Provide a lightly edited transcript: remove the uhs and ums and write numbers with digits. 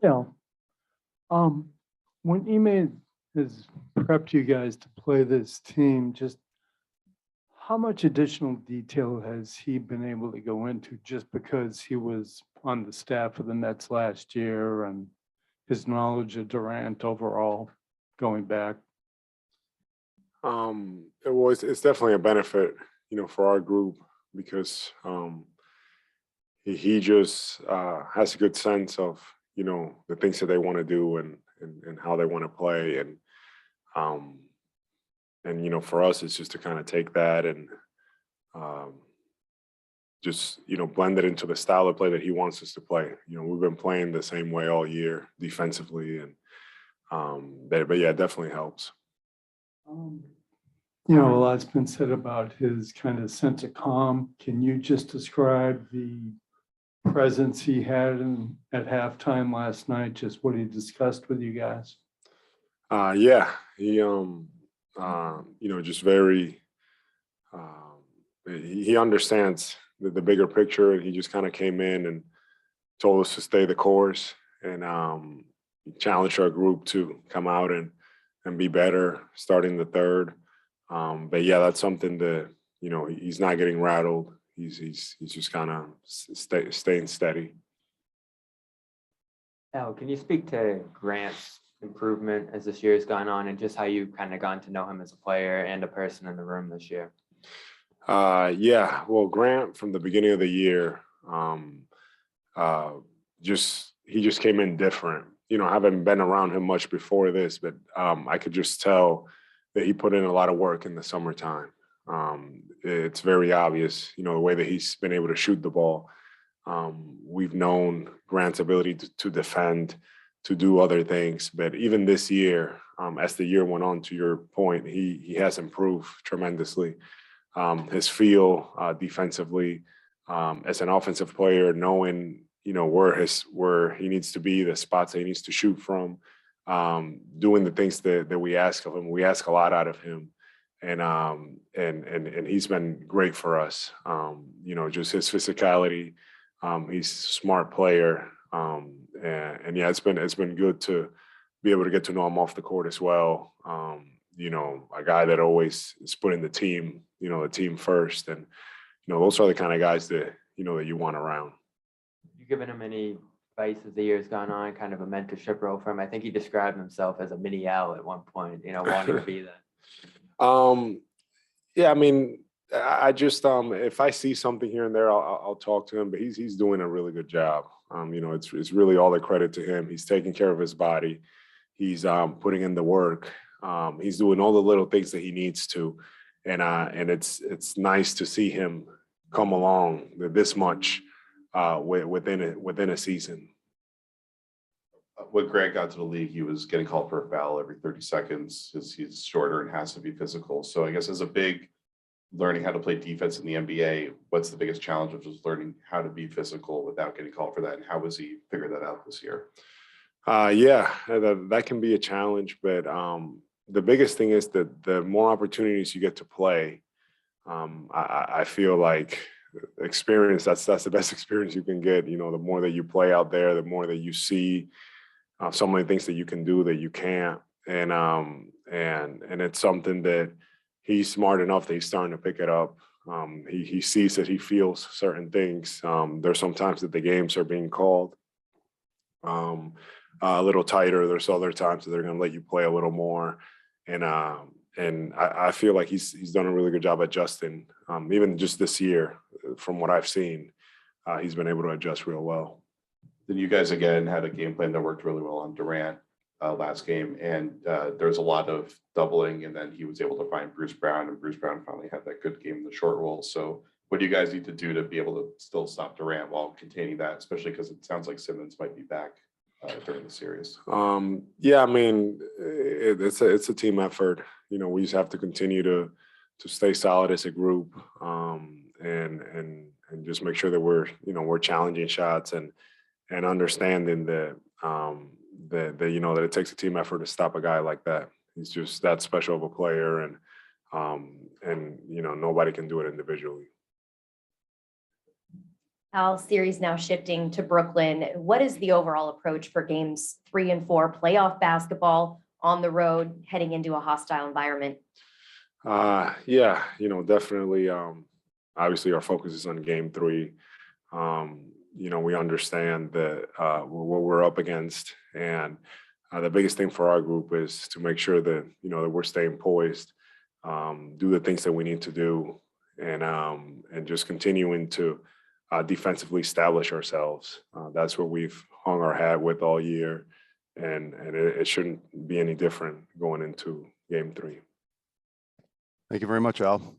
Yeah. Um, when Ime has prepped you guys to play this team, just how much additional detail has he been able to go into just because he was on the staff of the Nets last year and his knowledge of Durant overall going back? It's definitely a benefit, for our group because he just has a good sense of, the things that they want to do and how they want to play. Um, for us, it's just to kind of take that and um, just, blend it into the style of play that he wants us to play. We've been playing the same way all year defensively and but yeah, it definitely helps. Um, a lot's been said about his kind of sense of calm. Can you just describe the presence he had at halftime last night, just what he discussed with you guys? Yeah, he just very he understands the bigger picture. He just kind of came in and told us to stay the course and challenged our group to come out and be better starting the third. But yeah, that's something that he's not getting rattled. He's just kind of staying steady. Al, can you speak to Grant's improvement as this year has gone on and just how you kind of gotten to know him as a player and a person in the room this year? Yeah, well, Grant from the beginning of the year, he just came in different. I haven't been around him much before this, but I could just tell that he put in a lot of work in the summertime. It's very obvious, the way that he's been able to shoot the ball. We've known Grant's ability to defend, to do other things, but even this year, as the year went on, to your point, he has improved tremendously. His feel defensively, as an offensive player, knowing where he needs to be, the spots that he needs to shoot from, doing the things that we ask of him. We ask a lot out of him, and he's been great for us. Just his physicality. He's a smart player, and yeah, it's been good to be able to get to know him off the court as well. A guy that always is putting the team first, and those are the kind of guys that that you want around. You given him any advice as the year's gone on, kind of a mentorship role for him? I think he described himself as a mini Al at one point, wanting to be that. Yeah, I mean, I just if I see something here and there, I'll talk to him. But he's doing a really good job. It's really all the credit to him. He's taking care of his body. He's putting in the work. He's doing all the little things that he needs to, and it's nice to see him come along this much within a season. When Grant got to the league, he was getting called for a foul every 30 seconds because he's shorter and has to be physical. So I guess as a big learning how to play defense in the NBA, what's the biggest challenge of just learning how to be physical without getting called for that? And how was he figuring that out this year? Yeah, that can be a challenge, but the biggest thing is that the more opportunities you get to play, I feel like experience, that's the best experience you can get. The more that you play out there, the more that you see so many things that you can do that you can't, and it's something that he's smart enough that he's starting to pick it up. He sees that he feels certain things. There's some times that the games are being called a little tighter. There's other times that they're going to let you play a little more, and I feel like he's done a really good job adjusting. Even just this year, from what I've seen, he's been able to adjust real well. Then you guys again had a game plan that worked really well on Durant last game, and there's a lot of doubling, and then he was able to find Bruce Brown, and Bruce Brown finally had that good game in the short roll. So what do you guys need to do to be able to still stop Durant while containing that, especially because it sounds like Simmons might be back during the series? Yeah, I mean, it's a team effort. We just have to continue to stay solid as a group, and just make sure that we're challenging shots and understanding that that it takes a team effort to stop a guy like that. He's just that special of a player, and nobody can do it individually. Al, series now shifting to Brooklyn. What is the overall approach for games 3 and 4, playoff basketball on the road, heading into a hostile environment? Yeah, definitely. Obviously, our focus is on game 3. We understand that what we're up against, and the biggest thing for our group is to make sure that that we're staying poised, do the things that we need to do, and just continuing to defensively establish ourselves. That's what we've hung our hat with all year, and it shouldn't be any different going into game 3. Thank you very much, Al.